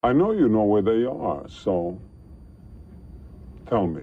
I know you know where they are, so tell me,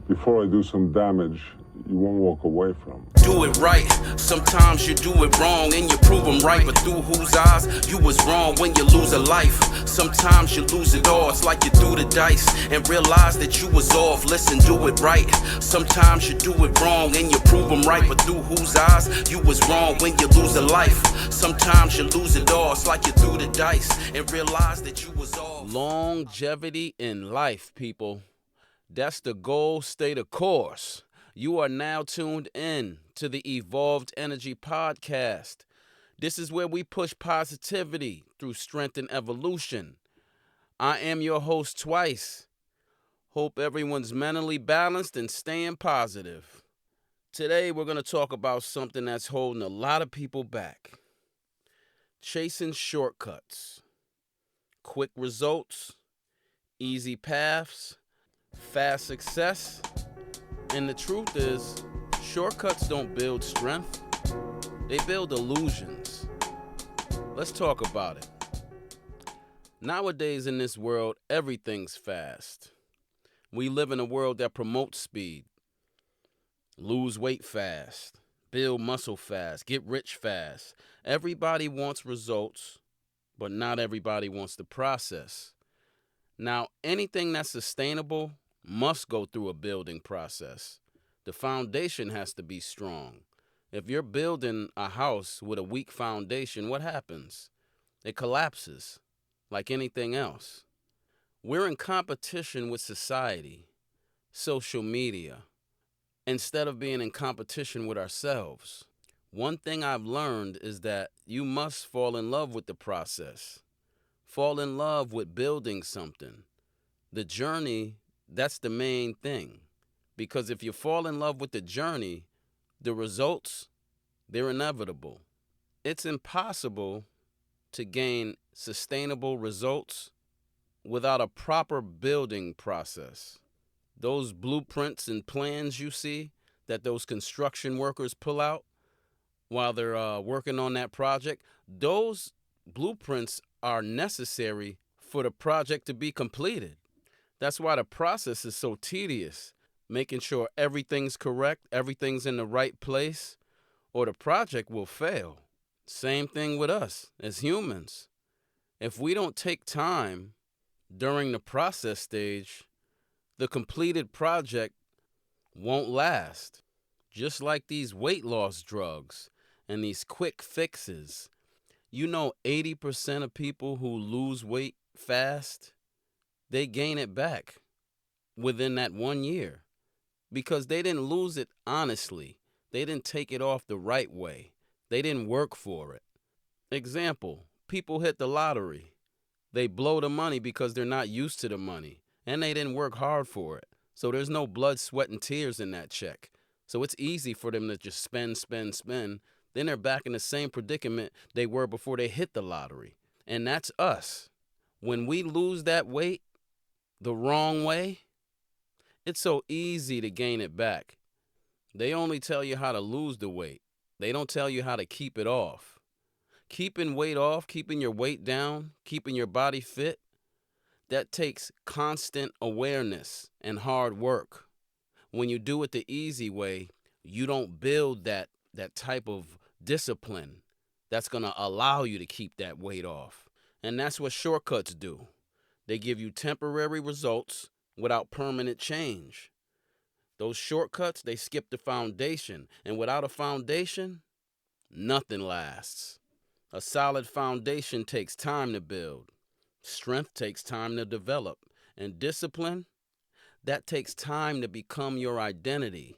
before I do some damage you won't walk away from. Do it right. Sometimes you do it wrong and you prove them right, but through whose eyes you was wrong when you lose a life. Sometimes you lose it all, it's like you threw the dice and realize that you was off. Listen, do it right. Sometimes you do it wrong and you prove them right, but through whose eyes you was wrong when you lose a life. Sometimes you lose it all, it's like you threw the dice and realize that you was off. Longevity in life, people. That's the goal, stay the course. You are now tuned in to the Evolved Energy Podcast. This is where we push positivity through strength and evolution. I am your host, Twyce. Hope everyone's mentally balanced and staying positive. Today, we're going to talk about something that's holding a lot of people back. Chasing shortcuts. Quick results, easy paths, fast success. And the truth is, shortcuts don't build strength, they build illusions. Let's talk about it. Nowadays in this world, everything's fast. We live in a world that promotes speed. Lose weight fast, build muscle fast, get rich fast. Everybody wants results, but not everybody wants the process. Now, anything that's sustainable must go through a building process. The foundation has to be strong. If you're building a house with a weak foundation, what happens? It collapses, like anything else. We're in competition with society, social media, instead of being in competition with ourselves. One thing I've learned is that you must fall in love with the process. Fall in love with building something. The journey, that's the main thing. Because if you fall in love with the journey, the results, they're inevitable. It's impossible to gain sustainable results without a proper building process. Those blueprints and plans you see that those construction workers pull out while they're working on that project, those blueprints are necessary for the project to be completed. That's why the process is so tedious, making sure everything's correct, everything's in the right place, or the project will fail. Same thing with us as humans. If we don't take time during the process stage, the completed project won't last. Just like these weight loss drugs and these quick fixes. 80% of people who lose weight fast, they gain it back within that 1 year because they didn't lose it honestly. They didn't take it off the right way. They didn't work for it. Example, people hit the lottery. They blow the money because they're not used to the money and they didn't work hard for it. So there's no blood, sweat, and tears in that check. So it's easy for them to just spend. Then they're back in the same predicament they were before they hit the lottery. And that's us. When we lose that weight the wrong way, it's so easy to gain it back. They only tell you how to lose the weight. They don't tell you how to keep it off. Keeping weight off, keeping your weight down, keeping your body fit, that takes constant awareness and hard work. When you do it the easy way, you don't build that type of discipline that's going to allow you to keep that weight off. And that's what shortcuts do. They give you temporary results without permanent change. Those shortcuts, they skip the foundation. And without a foundation, nothing lasts. A solid foundation takes time to build. Strength takes time to develop. And discipline, that takes time to become your identity.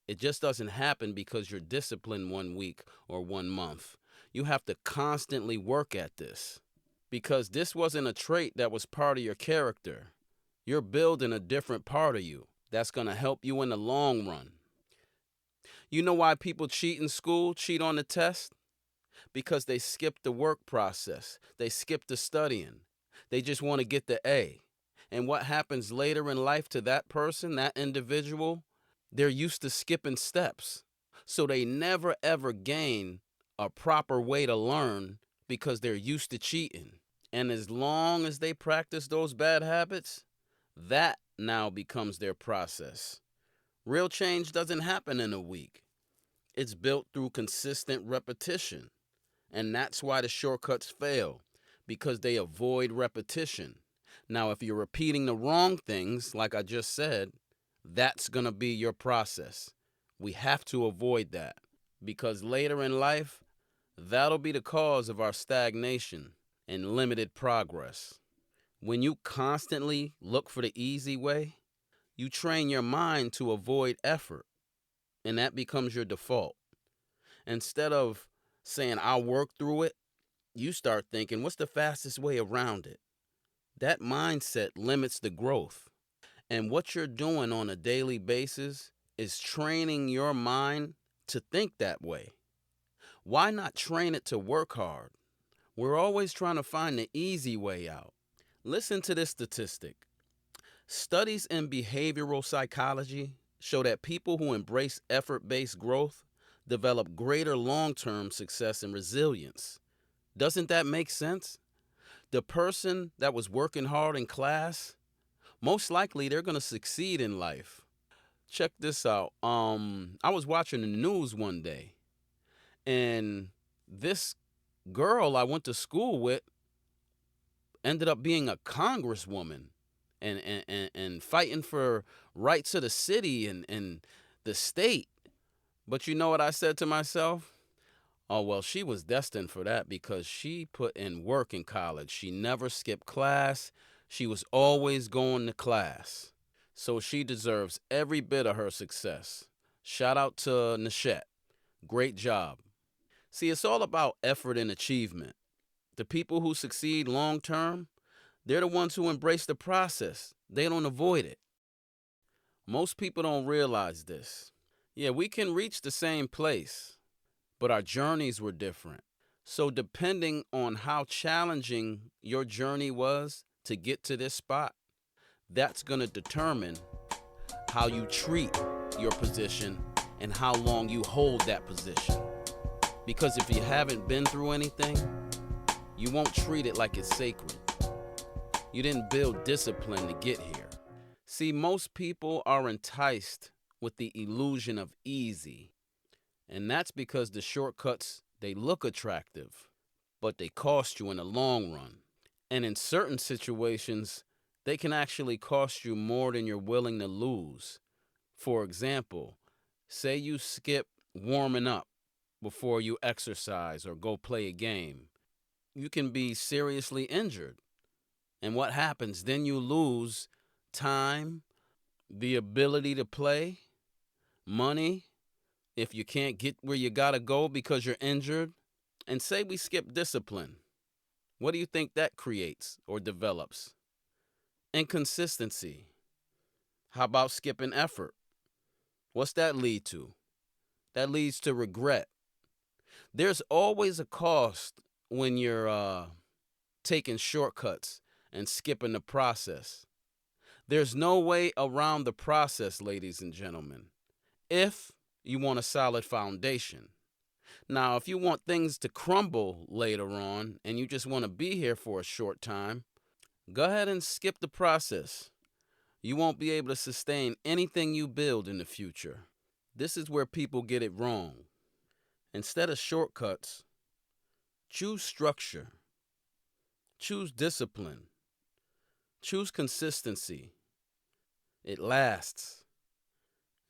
It just doesn't happen because you're disciplined 1 week or 1 month. You have to constantly work at this because this wasn't a trait that was part of your character. You're building a different part of you that's going to help you in the long run. You know why people cheat in school, cheat on the test? Because they skip the work process. They skip the studying. They just want to get the A. And what happens later in life to that person, that individual, they're used to skipping steps. So they never ever gain a proper way to learn because they're used to cheating. And as long as they practice those bad habits, that now becomes their process. Real change doesn't happen in a week. It's built through consistent repetition. And that's why the shortcuts fail, because they avoid repetition. Now, if you're repeating the wrong things, like I just said, that's going to be your process. We have to avoid that because later in life, that'll be the cause of our stagnation and limited progress. When you constantly look for the easy way, you train your mind to avoid effort, and that becomes your default. Instead of saying, I'll work through it, you start thinking, what's the fastest way around it? That mindset limits the growth. And what you're doing on a daily basis is training your mind to think that way. Why not train it to work hard? We're always trying to find the easy way out. Listen to this statistic. Studies in behavioral psychology show that people who embrace effort-based growth develop greater long-term success and resilience. Doesn't that make sense? The person that was working hard in class, most likely they're going to succeed in life. Check this out. I was watching the news one day, and this girl I went to school with ended up being a congresswoman and fighting for rights of the city and the state. But you know what I said to myself? Oh, well, she was destined for that because she put in work in college. She never skipped class. She was always going to class. So she deserves every bit of her success. Shout out to Nishette. Great job. See, it's all about effort and achievement. The people who succeed long term, they're the ones who embrace the process. They don't avoid it. Most people don't realize this. Yeah, we can reach the same place, but our journeys were different. So depending on how challenging your journey was to get to this spot, that's going to determine how you treat your position and how long you hold that position. Because if you haven't been through anything, you won't treat it like it's sacred. You didn't build discipline to get here. See, most people are enticed with the illusion of easy. And that's because the shortcuts, they look attractive, but they cost you in the long run. And in certain situations, they can actually cost you more than you're willing to lose. For example, say you skip warming up before you exercise or go play a game. You can be seriously injured. And what happens? Then you lose time, the ability to play, money, if you can't get where you gotta go because you're injured. And say we skip discipline. What do you think that creates or develops? Inconsistency. How about skipping effort? What's that lead to? That leads to regret. There's always a cost when you're taking shortcuts and skipping the process. There's no way around the process, ladies and gentlemen, if you want a solid foundation. Now, if you want things to crumble later on and you just want to be here for a short time, go ahead and skip the process. You won't be able to sustain anything you build in the future. This is where people get it wrong. Instead of shortcuts, choose structure, choose discipline, choose consistency. It lasts.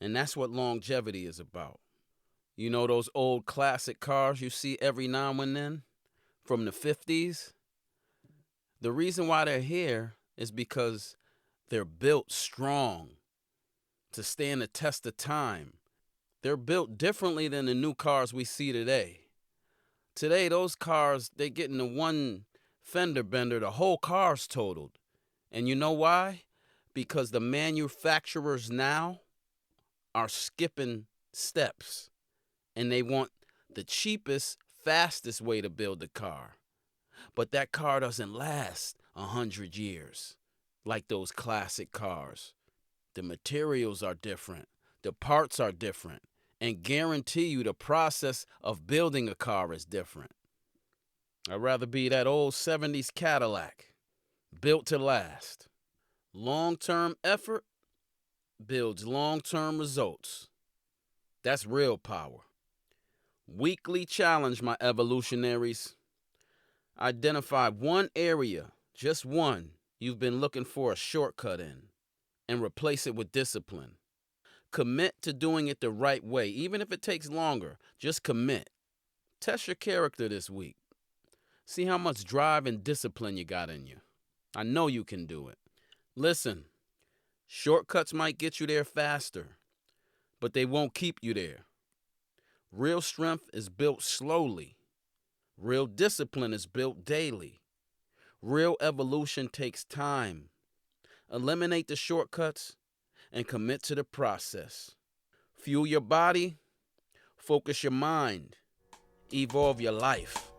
And that's what longevity is about. You know those old classic cars you see every now and then from the 50s? The reason why they're here is because they're built strong to stand the test of time. They're built differently than the new cars we see today. Today, those cars, they get into one fender bender, the whole car's totaled. And you know why? Because the manufacturers now are skipping steps. And they want the cheapest, fastest way to build a car. But that car doesn't last 100 years like those classic cars. The materials are different. The parts are different. And guarantee you the process of building a car is different. I'd rather be that old 70s Cadillac, built to last. Long-term effort builds long-term results. That's real power. Weekly challenge, my evolutionaries. Identify one area, just one, you've been looking for a shortcut in, and replace it with discipline. Commit to doing it the right way, even if it takes longer. Just commit. Test your character this week. See how much drive and discipline you got in you. I know you can do it. Listen, shortcuts might get you there faster, but they won't keep you there. Real strength is built slowly. Real discipline is built daily. Real evolution takes time. Eliminate the shortcuts and commit to the process. Fuel your body, focus your mind, evolve your life.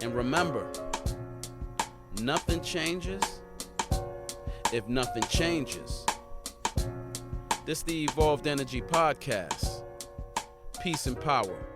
And remember, nothing changes if nothing changes. This is the Evolved Energy Podcast. Peace and power.